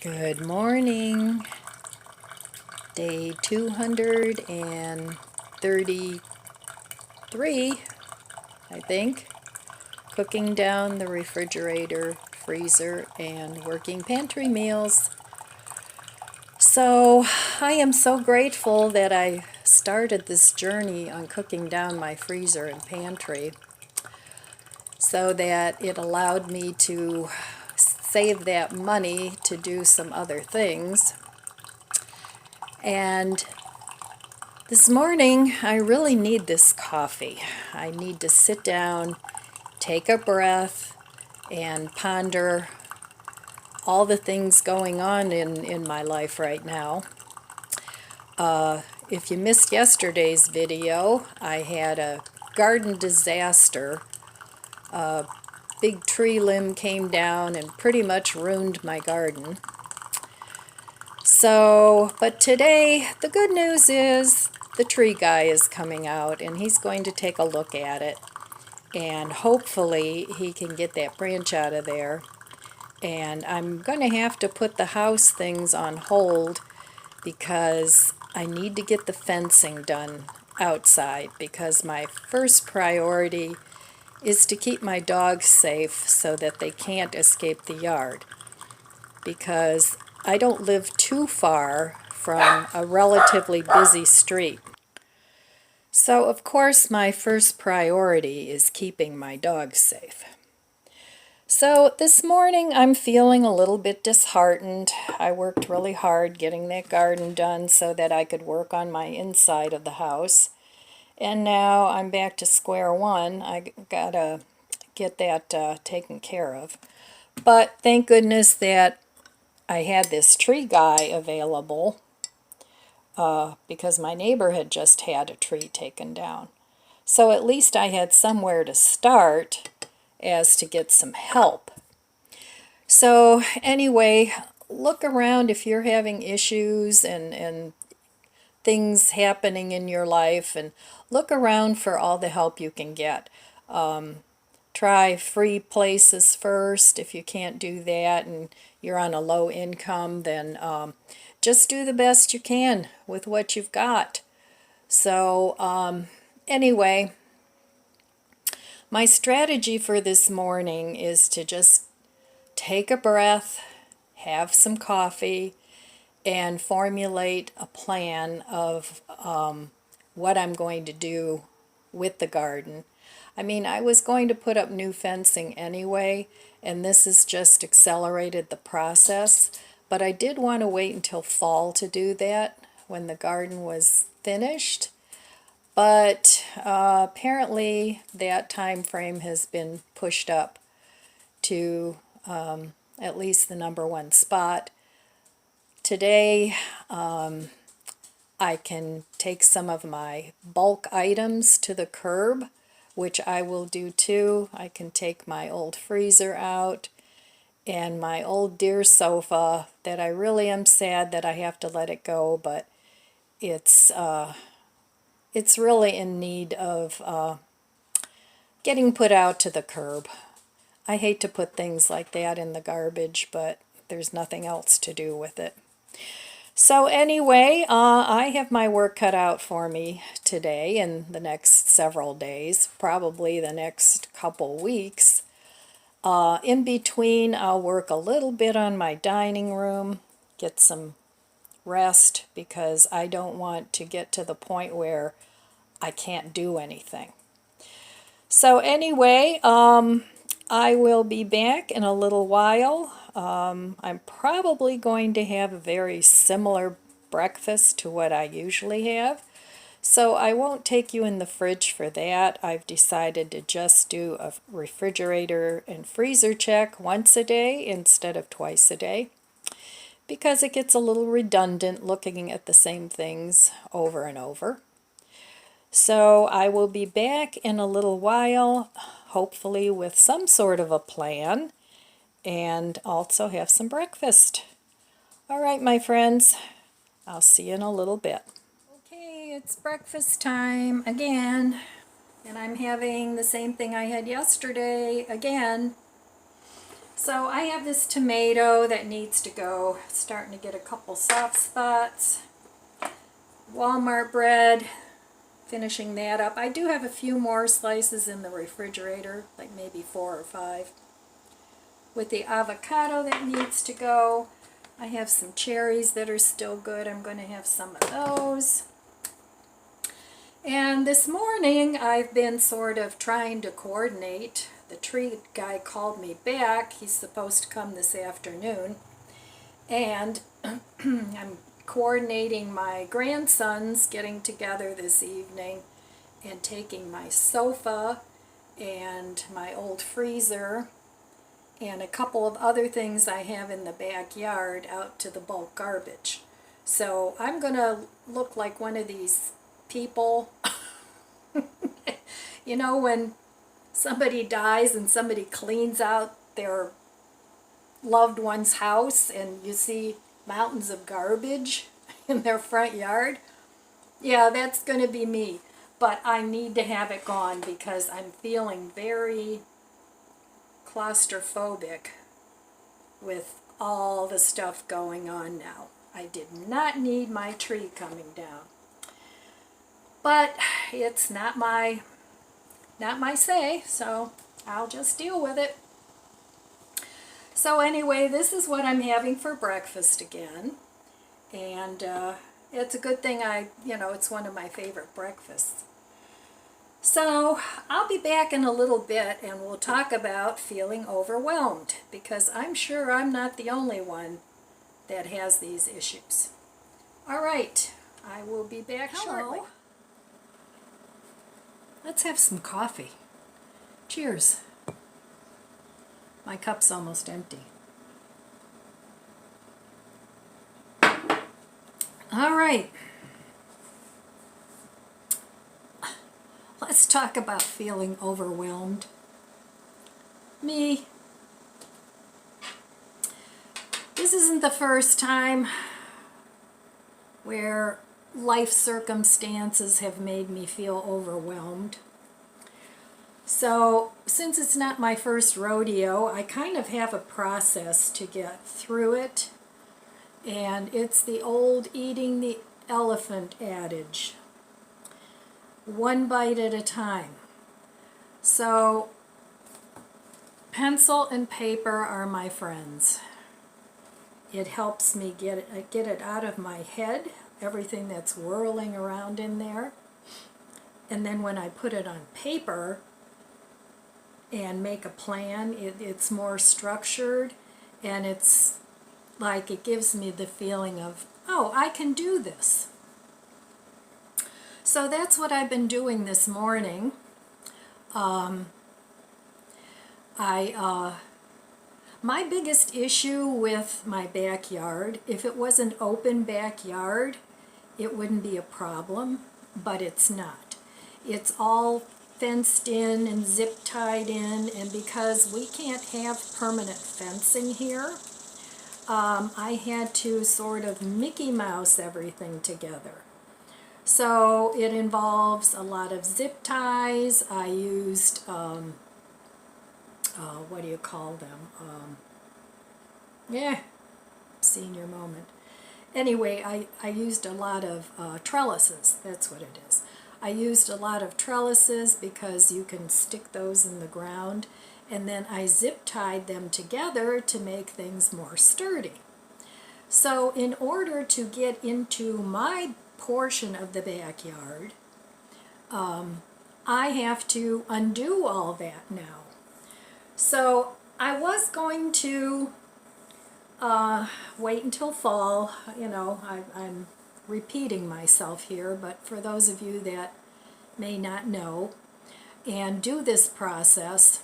Good morning. Day 233, I think. Cooking down the refrigerator, freezer, and working pantry meals. So I am so grateful that I started this journey on cooking down my freezer and pantry so that it allowed me to save that money to do some other things. And this morning, I really need this coffee. I need to sit down, take a breath, and ponder all the things going on in my life right now. If you missed yesterday's video, I had a garden disaster. A big tree limb came down and pretty much ruined my garden. So, but today, the good news is the tree guy is coming out and he's going to take a look at it. And hopefully he can get that branch out of there. And I'm going to have to put the house things on hold because I need to get the fencing done outside because my first priority is to keep my dogs safe so that they can't escape the yard. Because I don't live too far from a relatively busy street. So, of course, my first priority is keeping my dogs safe. So, this morning I'm feeling a little bit disheartened. I worked really hard getting that garden done so that I could work on my inside of the house. And now I'm back to square one. I gotta get that taken care of. But thank goodness that I had this tree guy available because my neighbor had just had a tree taken down. So at least I had somewhere to start as to get some help. So anyway, look around if you're having issues and things happening in your life, and look around for all the help you can get. Try free places first. If you can't do that and you're on a low income, then just do the best you can with what you've got. So anyway, my strategy for this morning is to just take a breath, have some coffee, and formulate a plan of what I'm going to do with the garden. I mean, I was going to put up new fencing anyway, and this has just accelerated the process. But I did want to wait until fall to do that when the garden was finished. But apparently that time frame has been pushed up to at least the #1 spot. Today, I can take some of my bulk items to the curb, which I will do too. I can take my old freezer out and my old deer sofa that I really am sad that I have to let it go, but it's really in need of getting put out to the curb. I hate to put things like that in the garbage, but there's nothing else to do with it. So anyway, I have my work cut out for me today and the next several days, probably the next couple weeks. In between, I'll work a little bit on my dining room, get some rest because I don't want to get to the point where I can't do anything. So anyway, I will be back in a little while. I'm probably going to have a very similar breakfast to what I usually have. So I won't take you in the fridge for that. I've decided to just do a refrigerator and freezer check once a day instead of twice a day, because it gets a little redundant looking at the same things over and over. So I will be back in a little while, hopefully with some sort of a plan, and also have some breakfast. All right, my friends, I'll see you in a little bit. Okay, it's breakfast time again, and I'm having the same thing I had yesterday again. So I have this tomato that needs to go. It's starting to get a couple soft spots. Walmart bread, finishing that up. I do have a few more slices in the refrigerator, like maybe 4 or 5. With the avocado that needs to go. I have some cherries that are still good. I'm going to have some of those. And this morning I've been sort of trying to coordinate. The tree guy called me back. He's supposed to come this afternoon. And I'm coordinating my grandsons getting together this evening and taking my sofa and my old freezer and a couple of other things I have in the backyard out to the bulk garbage. So I'm going to look like one of these people, you know, when somebody dies and somebody cleans out their loved one's house and you see mountains of garbage in their front yard. Yeah, that's going to be me. But I need to have it gone because I'm feeling very claustrophobic with all the stuff going on now. I did not need my tree coming down. But it's not my say, so I'll just deal with it. So anyway, this is what I'm having for breakfast again. And it's a good thing it's one of my favorite breakfasts. So I'll be back in a little bit and we'll talk about feeling overwhelmed, because I'm sure I'm not the only one that has these issues. All right, I will be back shortly. Let's have some coffee. Cheers. My cup's almost empty. All right. Let's talk about feeling overwhelmed. Me. This isn't the first time where life circumstances have made me feel overwhelmed. So, since it's not my first rodeo, I kind of have a process to get through it. And it's the old eating the elephant adage. One bite at a time. So, pencil and paper are my friends. It helps me get it out of my head, everything that's whirling around in there. And then when I put it on paper and make a plan, it's more structured, and it's like it gives me the feeling of, oh, I can do this. So that's what I've been doing this morning. My biggest issue with my backyard, if it was an open backyard, it wouldn't be a problem, but it's not. It's all fenced in and zip tied in, and because we can't have permanent fencing here, I had to sort of Mickey Mouse everything together. So it involves a lot of zip ties. I used, what do you call them? Senior moment. Anyway, I used a lot of trellises. That's what it is. I used a lot of trellises because you can stick those in the ground. And then I zip tied them together to make things more sturdy. So in order to get into my portion of the backyard, I have to undo all that now. So I was going to wait until fall. I'm repeating myself here, but for those of you that may not know, and do this process.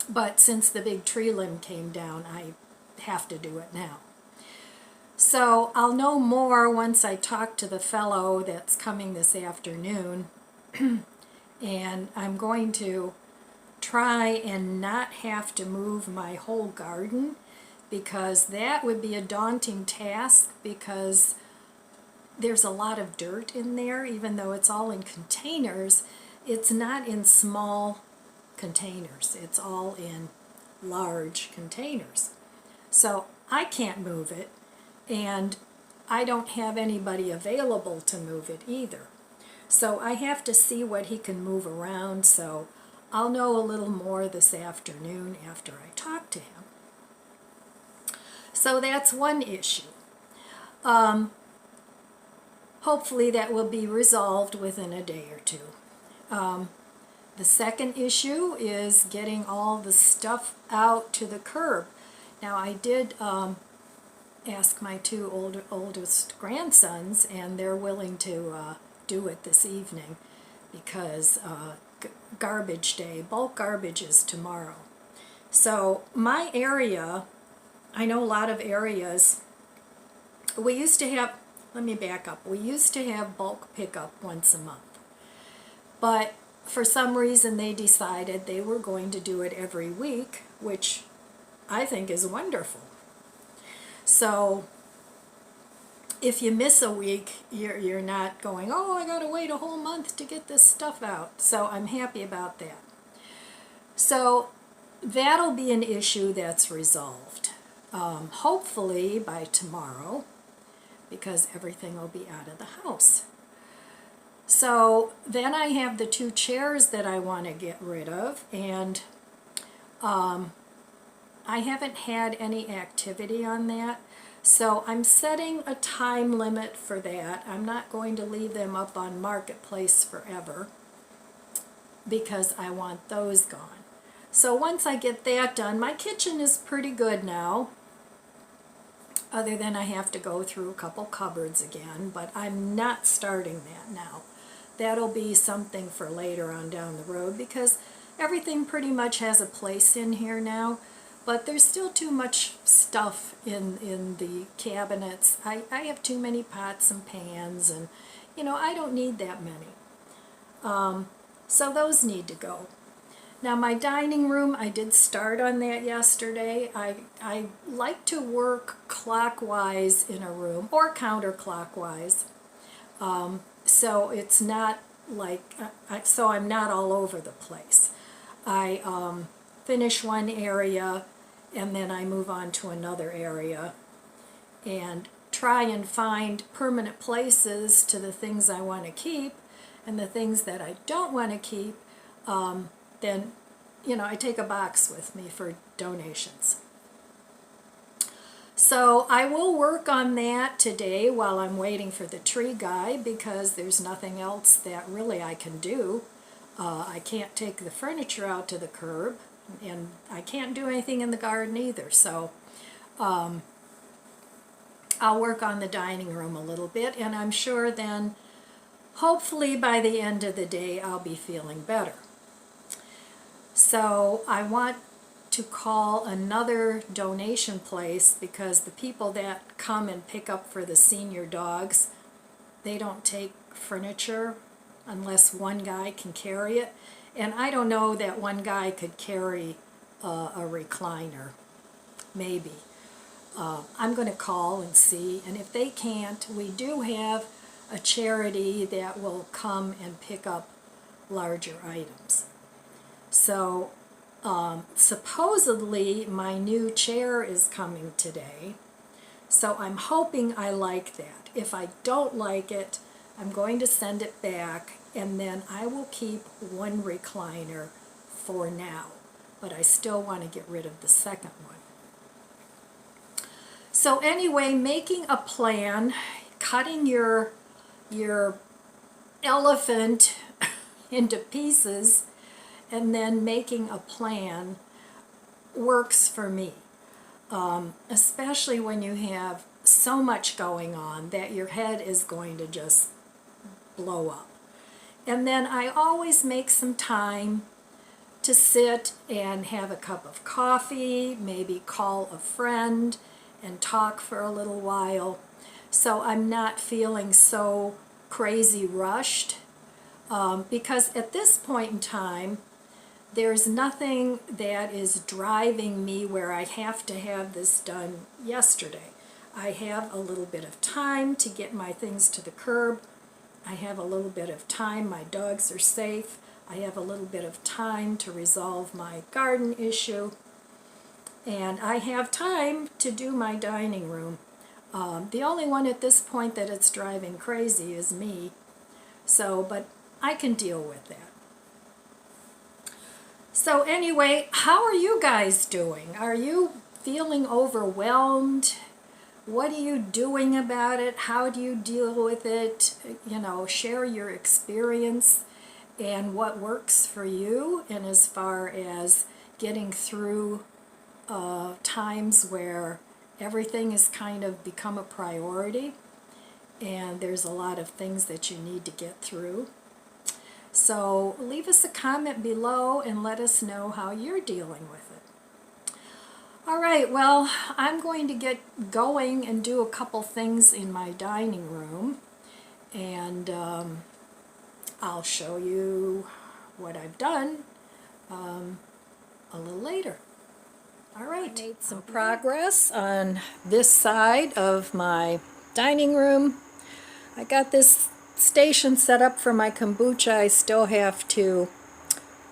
But since the big tree limb came down, I have to do it now. So I'll know more once I talk to the fellow that's coming this afternoon. And I'm going to try and not have to move my whole garden, because that would be a daunting task, because there's a lot of dirt in there. Even though it's all in containers, it's not in small containers. It's all in large containers. So I can't move it, and I don't have anybody available to move it either. So I have to see what he can move around, so I'll know a little more this afternoon after I talk to him. So that's one issue. Hopefully that will be resolved within a day or two. The second issue is getting all the stuff out to the curb. Now I did ask my two oldest grandsons, and they're willing to do it this evening because garbage day, bulk garbage is tomorrow. So my area, I know a lot of areas, we used to have, let me back up, we used to have bulk pickup once a month. But for some reason they decided they were going to do it every week, which I think is wonderful. So if you miss a week, you're not going, oh, I gotta wait a whole month to get this stuff out. So I'm happy about that. So that'll be an issue that's resolved. Hopefully by tomorrow, because everything will be out of the house. So then I have the two chairs that I want to get rid of, and I haven't had any activity on that. So I'm setting a time limit for that. I'm not going to leave them up on Marketplace forever because I want those gone. So once I get that done, my kitchen is pretty good now, other than I have to go through a couple cupboards again, but I'm not starting that now. That'll be something for later on down the road because everything pretty much has a place in here now. But there's still too much stuff in the cabinets. I have too many pots and pans, and I don't need that many. So those need to go. Now my dining room, I did start on that yesterday. I like to work clockwise in a room, or counterclockwise. So it's not like, so I'm not all over the place. I finish one area and then I move on to another area and try and find permanent places to the things I want to keep, and the things that I don't want to keep, then I take a box with me for donations. So I will work on that today while I'm waiting for the tree guy, because there's nothing else that really I can do. I can't take the furniture out to the curb, and I can't do anything in the garden either, so I'll work on the dining room a little bit, and I'm sure then hopefully by the end of the day I'll be feeling better. So I want to call another donation place, because the people that come and pick up for the senior dogs, they don't take furniture unless one guy can carry it. And I don't know that one guy could carry a recliner, maybe. I'm going to call and see, and if they can't, we do have a charity that will come and pick up larger items. So supposedly my new chair is coming today, so I'm hoping I like that. If I don't like it, I'm going to send it back, and then I will keep one recliner for now, but I still want to get rid of the second one. So anyway, making a plan, cutting your elephant into pieces, and then making a plan works for me, especially when you have so much going on that your head is going to just blow up. And then I always make some time to sit and have a cup of coffee, maybe call a friend and talk for a little while, so I'm not feeling so crazy rushed, because at this point in time there's nothing that is driving me where I have to have this done yesterday. I have a little bit of time to get my things to the curb. I have a little bit of time, my dogs are safe. I have a little bit of time to resolve my garden issue. and I have time to do my dining room. The only one at this point that it's driving crazy is me, so, but I can deal with that. So anyway, how are you guys doing? Are you feeling overwhelmed? What are you doing about it? How do you deal with it? You know, share your experience and what works for you, and as far as getting through times where everything has kind of become a priority and there's a lot of things that you need to get through. So leave us a comment below and let us know how you're dealing with it. All right, well, I'm going to get going and do a couple things in my dining room, and I'll show you what I've done a little later. All right, I made some progress on this side of my dining room. I got this station set up for my kombucha. I still have to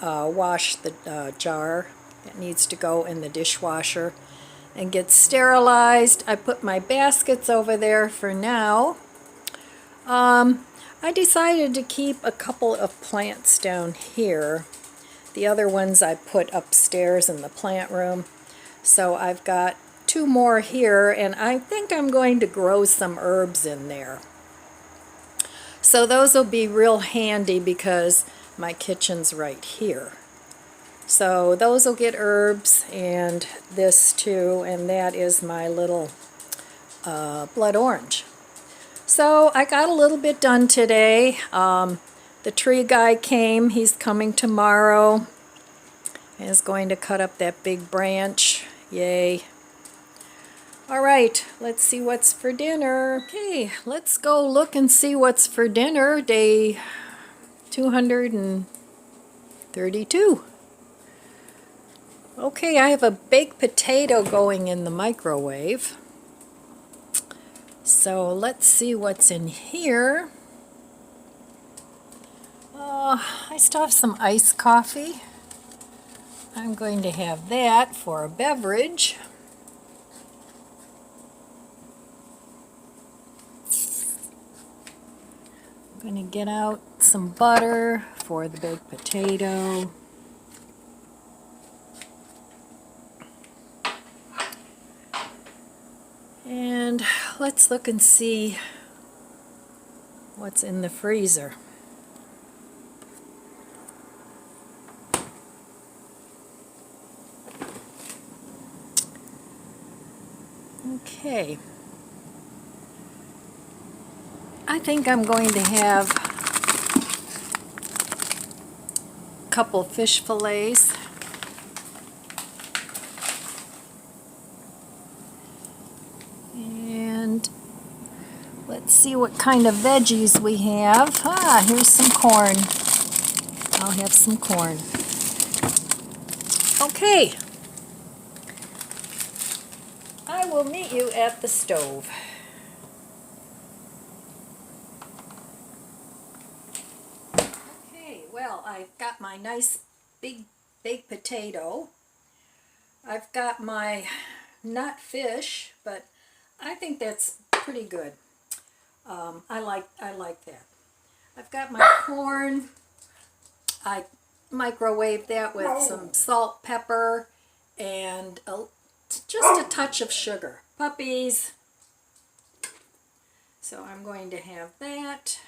wash the jar. It needs to go in the dishwasher and get sterilized. I put my baskets over there for now. I decided to keep a couple of plants down here. The other ones I put upstairs in the plant room. So I've got 2 more here, and I think I'm going to grow some herbs in there. So those will be real handy because my kitchen's right here. So those will get herbs, and this too, and that is my little blood orange. So I got a little bit done today. The tree guy came. He's coming tomorrow and is going to cut up that big branch. Yay. All right, let's see what's for dinner. Okay, let's go look and see what's for dinner. Day 232. Okay, I have a baked potato going in the microwave. So let's see what's in here. I still have some iced coffee. I'm going to have that for a beverage. I'm going to get out some butter for the baked potato. And let's look and see what's in the freezer. Okay. I think I'm going to have a couple fish fillets. And let's see what kind of veggies we have. Here's some corn. I'll have some corn. Okay. I will meet you at the stove. Okay, well, I've got my nice big baked potato. I've got my nut fish, but I think that's pretty good. I like that. I've got my corn. I microwaved that with some salt, pepper, and just a touch of sugar. Puppies. So I'm going to have that.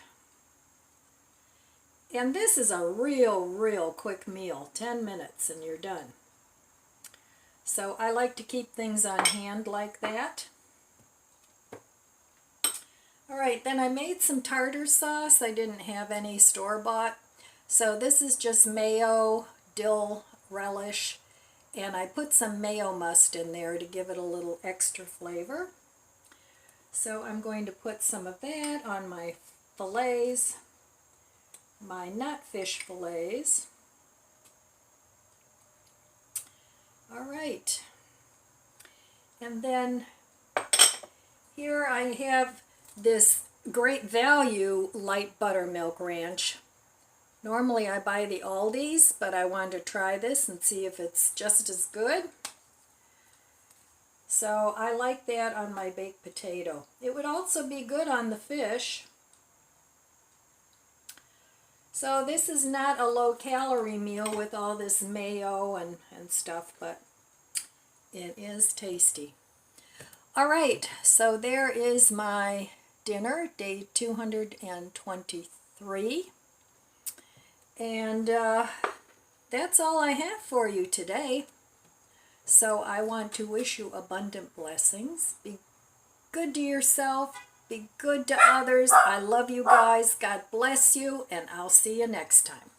And this is a real quick meal. 10 minutes and you're done. So I like to keep things on hand like that. Alright, then I made some tartar sauce. I didn't have any store-bought. So this is just mayo, dill relish, and I put some mayo must in there to give it a little extra flavor. So I'm going to put some of that on my fillets, my nut fish fillets. Alright, and then here I have this Great Value light buttermilk ranch. Normally I buy the Aldi's, but I wanted to try this and see if it's just as good. So I like that on my baked potato. It would also be good on the fish. So this is not a low-calorie meal with all this mayo and stuff, but it is tasty. All right, so there is my dinner, day 223. And that's all I have for you today. So I want to wish you abundant blessings. Be good to yourself. Be good to others. I love you guys. God bless you, and I'll see you next time.